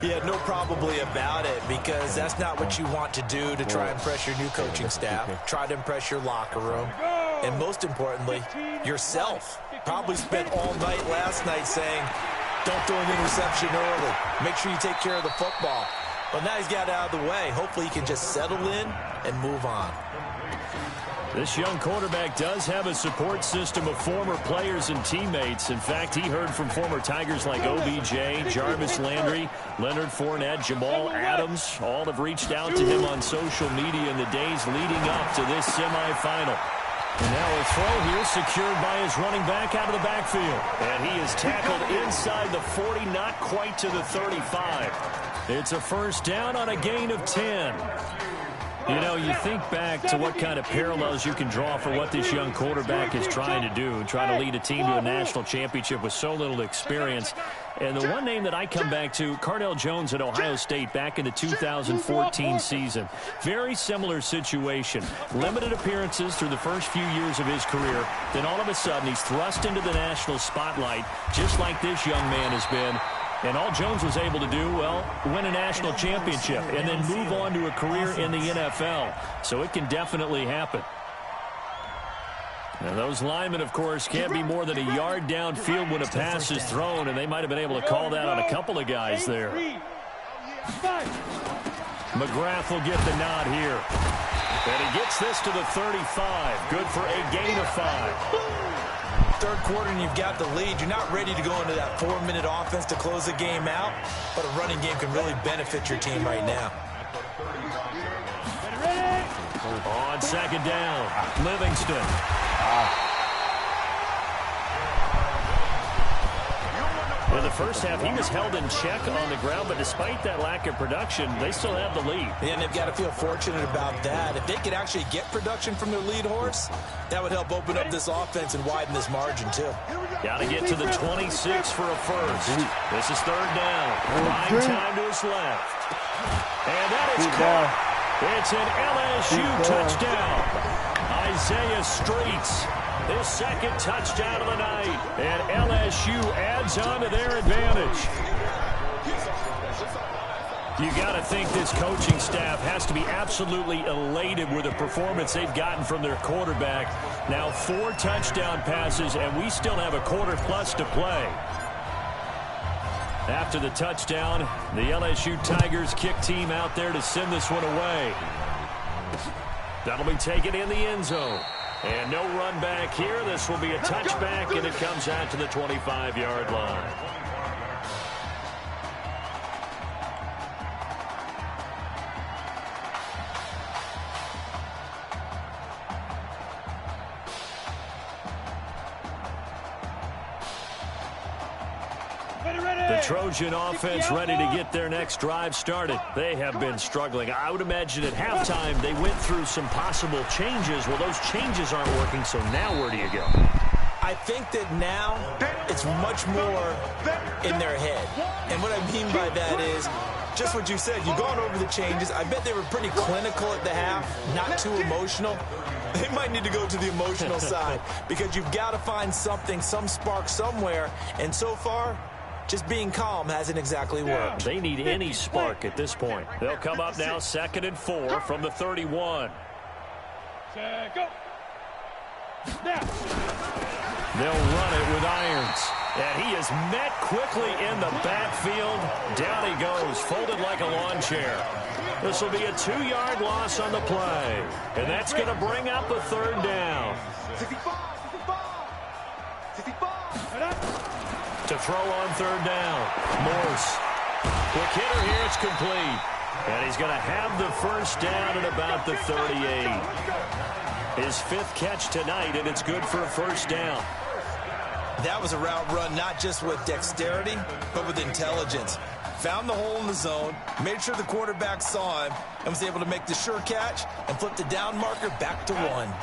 Yeah, no probably about it, because that's not what you want to do to try and impress your new coaching staff. Try to impress your locker room. And most importantly, yourself. Probably spent all night last night saying, don't throw an interception early. Make sure you take care of the football. But now he's got it out of the way. Hopefully he can just settle in and move on. This young quarterback does have a support system of former players and teammates. In fact, he heard from former Tigers like OBJ, Jarvis Landry, Leonard Fournette, Jamal Adams. All have reached out to him on social media in the days leading up to this semifinal. And now a throw here secured by his running back out of the backfield. And he is tackled inside the 40, not quite to the 35. It's a first down on a gain of 10. You know, you think back to what kind of parallels you can draw for what this young quarterback is trying to do, trying to lead a team to a national championship with so little experience. And the one name that I come back to, Cardale Jones at Ohio State back in the 2014 season. Very similar situation. Limited appearances through the first few years of his career. Then all of a sudden he's thrust into the national spotlight, just like this young man has been. And all Jones was able to do, well, win a national championship and then move on to a career in the NFL. So it can definitely happen. Now, those linemen, of course, can't be more than a yard downfield when a pass is thrown, and they might have been able to call that on a couple of guys there. McGrath will get the nod here. And he gets this to the 35. Good for a gain of 5. Third quarter and you've got the lead. You're not ready to go into that 4-minute offense to close the game out, but a running game can really benefit your team right now. On second down, Livingston. In the first half, he was held in check on the ground, but despite that lack of production, they still have the lead. And they've got to feel fortunate about that. If they could actually get production from their lead horse, that would help open up this offense and widen this margin, too. Got to get to the 26 for a first. This is third down. Prime time to his left. And that is caught. It's an LSU touchdown. Isaiah Streets, his second touchdown of the night. And LSU adds on to their advantage. You got to think this coaching staff has to be absolutely elated with the performance they've gotten from their quarterback. Now 4 touchdown passes, and we still have a quarter plus to play. After the touchdown, the LSU Tigers kick team out there to send this one away. That'll be taken in the end zone. And no run back here. This will be a touchback, and it comes out to the 25-yard line. The Trojan offense ready to get their next drive started. They have been struggling. I would imagine at halftime they went through some possible changes. Well, those changes aren't working, so now where do you go? I think that now it's much more in their head. And what I mean by that is just what you said. You've gone over the changes. I bet they were pretty clinical at the half, not too emotional. They might need to go to the emotional side because you've got to find something, some spark somewhere. And so far, just being calm hasn't exactly worked. They need any spark at this point. They'll come up now 2nd and 4 from the 31. Go. They'll run it with irons. And he is met quickly in the backfield. Down he goes, folded like a lawn chair. This will be a 2-yard loss on the play. And that's going to bring up a third down. To throw on third down. Morse. Quick hitter here. It's complete. And he's going to have the first down at about the 38. His 5th catch tonight, and it's good for a first down. That was a route run not just with dexterity, but with intelligence. Found the hole in the zone, made sure the quarterback saw him, and was able to make the sure catch and flip the down marker back to 1.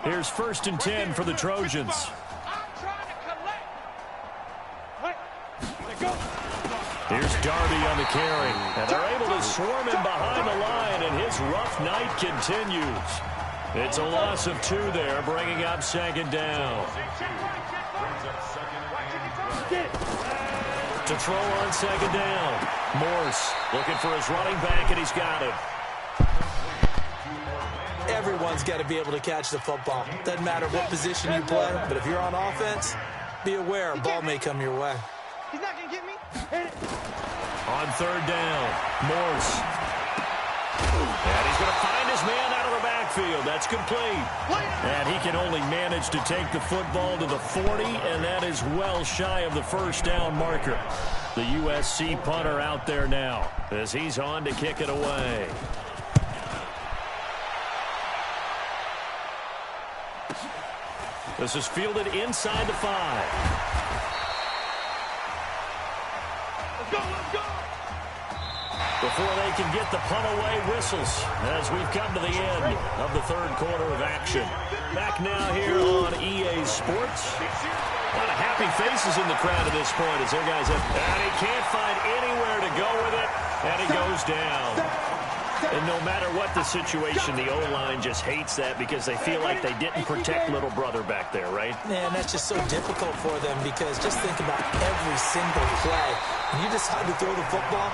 Here's 1st and 10 for the Trojans. Here's Darby on the carry, and they're able to swarm him behind the line, and his rough night continues. It's a loss of 2 there, bringing up 2nd down. To throw on 2nd down. Morse looking for his running back, and he's got him. Everyone's got to be able to catch the football. Doesn't matter what position you play, but if you're on offense, be aware a ball may come your way. He's not going to get me. On third down, Morse. And he's going to find his man out of the backfield. That's complete. And he can only manage to take the football to the 40, and that is well shy of the first down marker. The USC punter out there now as he's on to kick it away. This is fielded inside the 5. Let's go. Before they can get the punt away, whistles as we've come to the end of the third quarter of action. Back now here on EA Sports. A lot of happy faces in the crowd at this point as their guys have... And he can't find anywhere to go with it, and he goes down. And no matter what the situation, the O-line just hates that because they feel like they didn't protect little brother back there, right? Man, that's just so difficult for them because just think about every single play. When you decide to throw the football,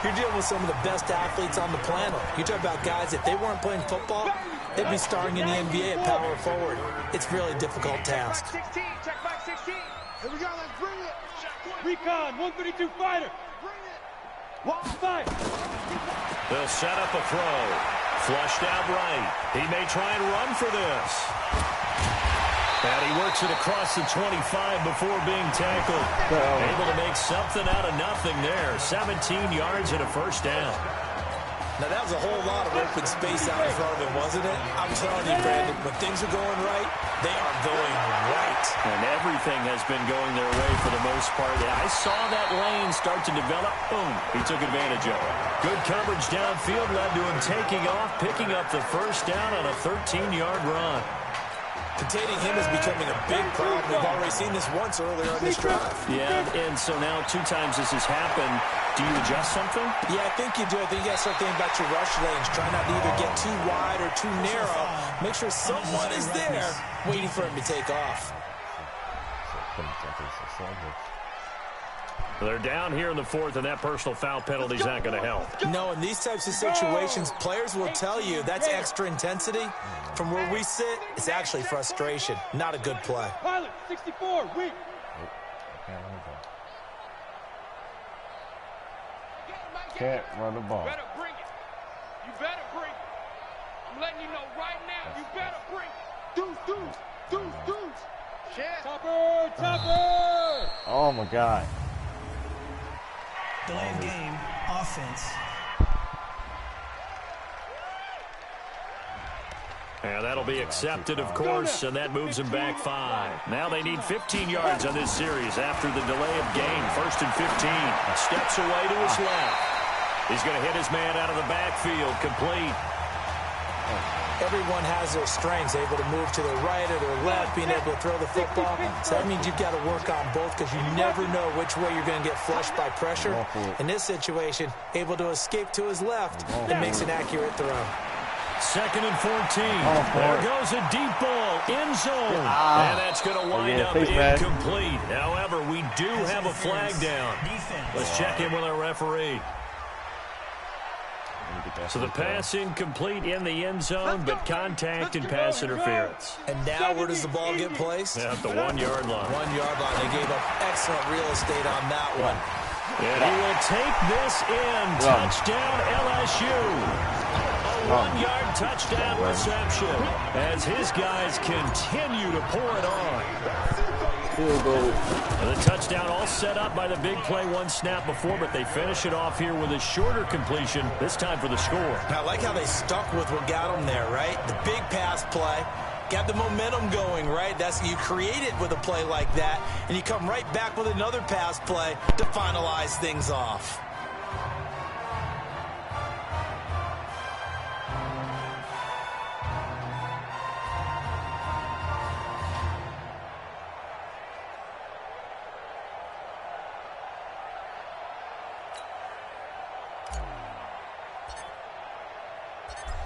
you're dealing with some of the best athletes on the planet. You talk about guys, if they weren't playing football, they'd be starring in the NBA at power forward. It's a really difficult task. Check back 16. Here we go. Let's bring it. Recon, 132 fighter. Bring it. Fight. They'll set up a throw. Flushed out right. He may try and run for this. And he works it across the 25 before being tackled. Able to make something out of nothing there. 17 yards and a first down. Now, that was a whole lot of open space out in front of him, wasn't it? I'm telling you, Brandon, when things are going right, they are going right. And everything has been going their way for the most part. I saw that lane start to develop. Boom. He took advantage of it. Good coverage downfield led to him taking off, picking up the first down on a 13-yard run. Containing him is becoming a big problem. We've already seen this once earlier on this drive. Yeah, and so now 2 times this has happened. Do you adjust something? Yeah, I think you do. I think you got to start thinking about your rush lanes. Try not to either get too wide or too narrow. Make sure someone is there waiting for him to take off. They're down here in the 4th, and that personal foul penalty is not going to help. No, in these types of situations, players will tell you that's extra intensity. From where we sit, it's actually frustration. Not a good play. Pilot, 64, weak. Can't run the ball. Better bring it. You better bring it. I'm letting you know right now. You better bring it. Deuce. Topper. Oh my God. Delay of game, offense. And that'll be accepted, of course, and that moves them back 5. Now they need 15 yards on this series after the delay of game. 1st and 15. Steps away to his left. He's going to hit his man out of the backfield. Complete. Everyone has their strengths, able to move to their right or their left, being able to throw the football. So that means you've got to work on both because you never know which way you're going to get flushed by pressure. In this situation, able to escape to his left and makes an accurate throw. 2nd and 14. There goes a deep ball, end zone. And that's going to wind up incomplete. However, we do have a flag down. Let's check in with our referee. So the pass incomplete in the end zone, but contact and pass interference. And now where does the ball get placed? At the 1-yard line. 1-yard line. They gave up excellent real estate on that one. And he will take this in. Touchdown LSU. A 1-yard touchdown reception as his guys continue to pour it on. And the touchdown all set up by the big play 1 snap before, but they finish it off here with a shorter completion, this time for the score. Now, I like how they stuck with what got them there, right? The big pass play. Got the momentum going, right? That's you create it with a play like that, and you come right back with another pass play to finalize things off.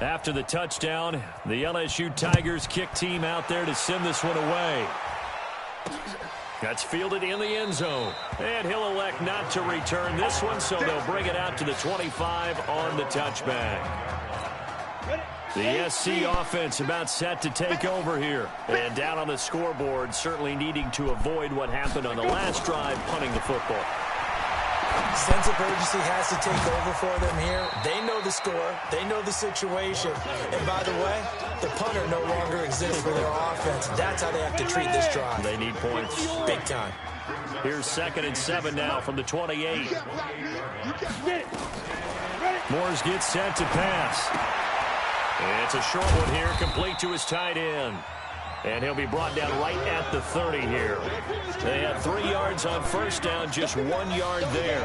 After the touchdown, the LSU Tigers kick team out there to send this one away. That's fielded in the end zone. And he'll elect not to return this one, so they'll bring it out to the 25 on the touchback. The SC offense about set to take over here. And down on the scoreboard, certainly needing to avoid what happened on the last drive, punting the football. Sense of urgency has to take over for them here. They know the score. They know the situation. And by the way, the punter no longer exists for their offense. That's how they have to treat this drive. They need points. Big time. Here's 2nd and 7 now from the 28. Moores gets set to pass. It's a short one here, complete to his tight end. And he'll be brought down right at the 30 here. They had 3 yards on first down, just 1 yard there.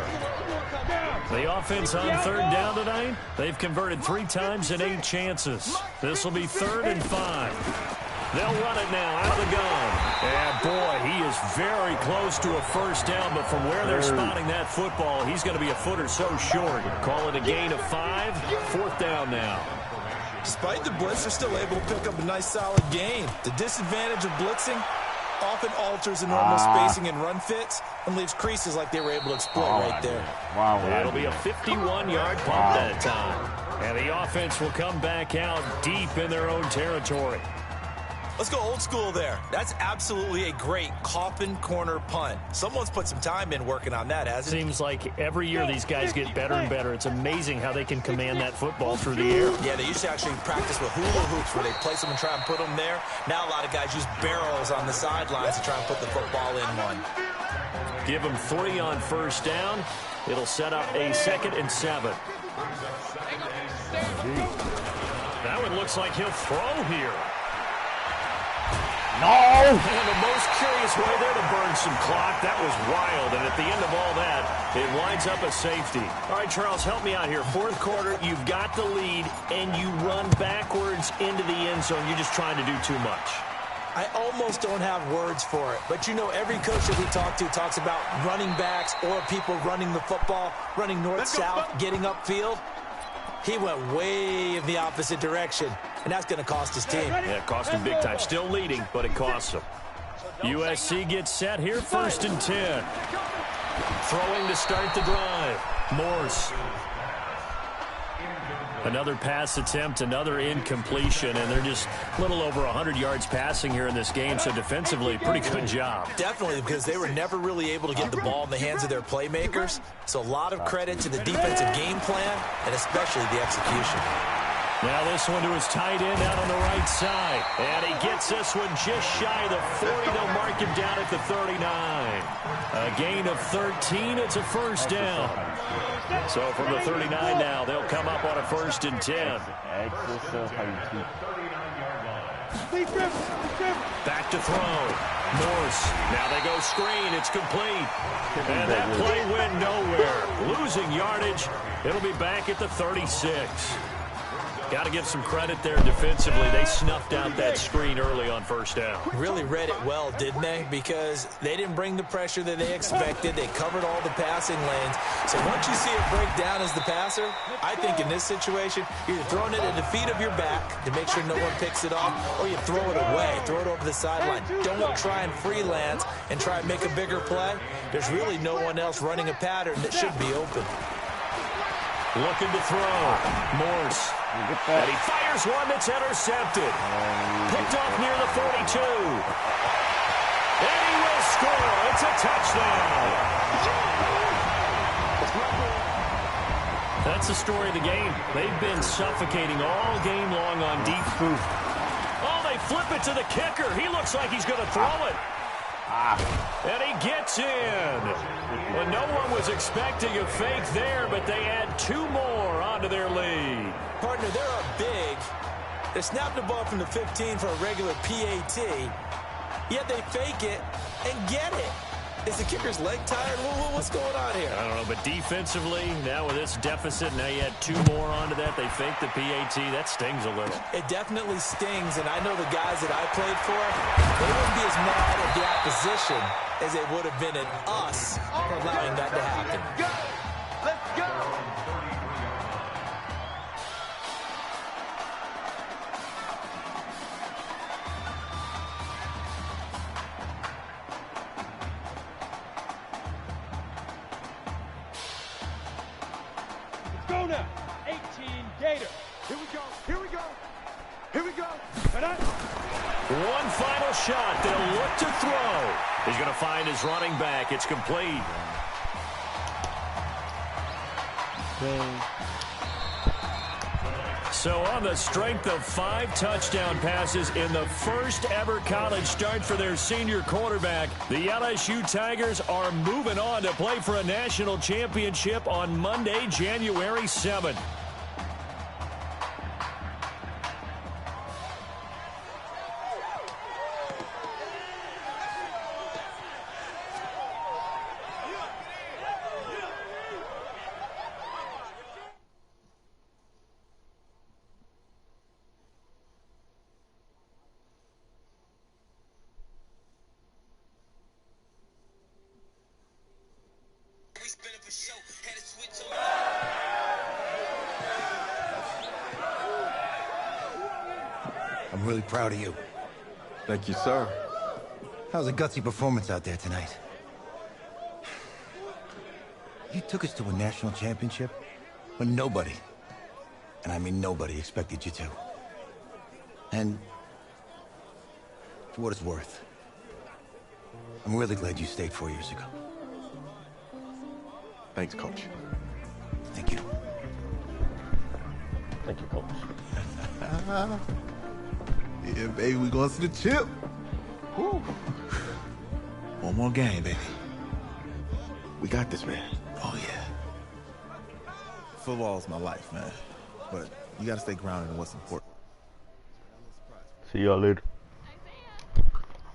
The offense on 3rd down tonight, they've converted 3 times and 8 chances. This will be 3rd and 5. They'll run it now out of the gun. And boy, he is very close to a first down, but from where they're spotting that football, he's going to be a foot or so short. Call it a gain of 5, 4th down now. Despite the blitz, they're still able to pick up a nice, solid gain. The disadvantage of blitzing often alters the normal spacing and run fits and leaves creases like they were able to exploit right there. Wow, it'll be a 51-yard pump that time. And the offense will come back out deep in their own territory. Let's go old school there. That's absolutely a great coffin corner punt. Someone's put some time in working on that, hasn't it? Seems like every year these guys get better and better. It's amazing how they can command that football through the air. Yeah, they used to actually practice with hula hoops where they place them and try and put them there. Now a lot of guys use barrels on the sidelines to try and put the football in one. Give them 3 on first down. It'll set up a 2nd and 7. That one looks like he'll throw here. No! And the most curious way there to burn some clock. That was wild. And at the end of all that, it winds up a safety. All right, Charles, help me out here. 4th quarter, you've got the lead, and you run backwards into the end zone. You're just trying to do too much. I almost don't have words for it. But, you know, every coach that we talk to talks about running backs or people running the football, running north-south, getting upfield. He went way in the opposite direction, and that's going to cost his team. Yeah, it cost him big time. Still leading, but it costs him. USC gets set here, 1st and 10. Throwing to start the drive. Morse. Another pass attempt, another incompletion, and they're just a little over 100 yards passing here in this game, so defensively, pretty good job. Definitely, because they were never really able to get the ball in the hands of their playmakers, so a lot of credit to the defensive game plan, and especially the execution. Now this one to his tight end out on the right side, and he gets this one just shy of the 40. They'll mark him down at the 39. A gain of 13, it's a first down. So from the 39 now, they'll come up on a 1st and 10. Back to throw. Morse. Now they go screen. It's complete. And that play went nowhere. Losing yardage. It'll be back at the 36. Got to give some credit there defensively. They snuffed out that screen early on first down. Really read it well, didn't they? Because they didn't bring the pressure that they expected. They covered all the passing lanes. So once you see it break down as the passer, I think in this situation, you're either throwing it at the feet of your back to make sure no one picks it off, or you throw it away, throw it over the sideline. Don't try and freelance and try and make a bigger play. There's really no one else running a pattern that should be open. Looking to throw. Morse. And he fires one that's intercepted. Picked off near the 42. And he will score. It's a touchdown. That's the story of the game. They've been suffocating all game long on deep. Oh, they flip it to the kicker. He looks like he's going to throw it. And he gets in. Well, no one was expecting a fake there, but they add 2 more onto their lead. Partner, they're up big. They snapped the ball from the 15 for a regular PAT, yet they fake it and get it. Is the kicker's leg tired? What's going on here? I don't know, but defensively, now with this deficit, now you add 2 more onto that. They fake the PAT. That stings a little. It definitely stings, and I know the guys that I played for, they wouldn't be as mad at the opposition as they would have been at us for allowing that to happen. Let's go! Gator. Here we go. Here we go. Here we go. One final shot. They'll look to throw. He's going to find his running back. It's complete. So on the strength of 5 touchdown passes in the first ever college start for their senior quarterback, the LSU Tigers are moving on to play for a national championship on Monday, January 7th. I'm really proud of you. Thank you, sir. That was a gutsy performance out there tonight. You took us to a national championship when nobody, and I mean nobody, expected you to. And for what it's worth, I'm really glad you stayed 4 years ago. Thanks, Coach. Thank you. Thank you, Coach. Yeah, baby, we going to the chip. Woo. One more game, baby. We got this, man. Oh, yeah. Football's my life, man. But you got to stay grounded in what's important. See y'all later.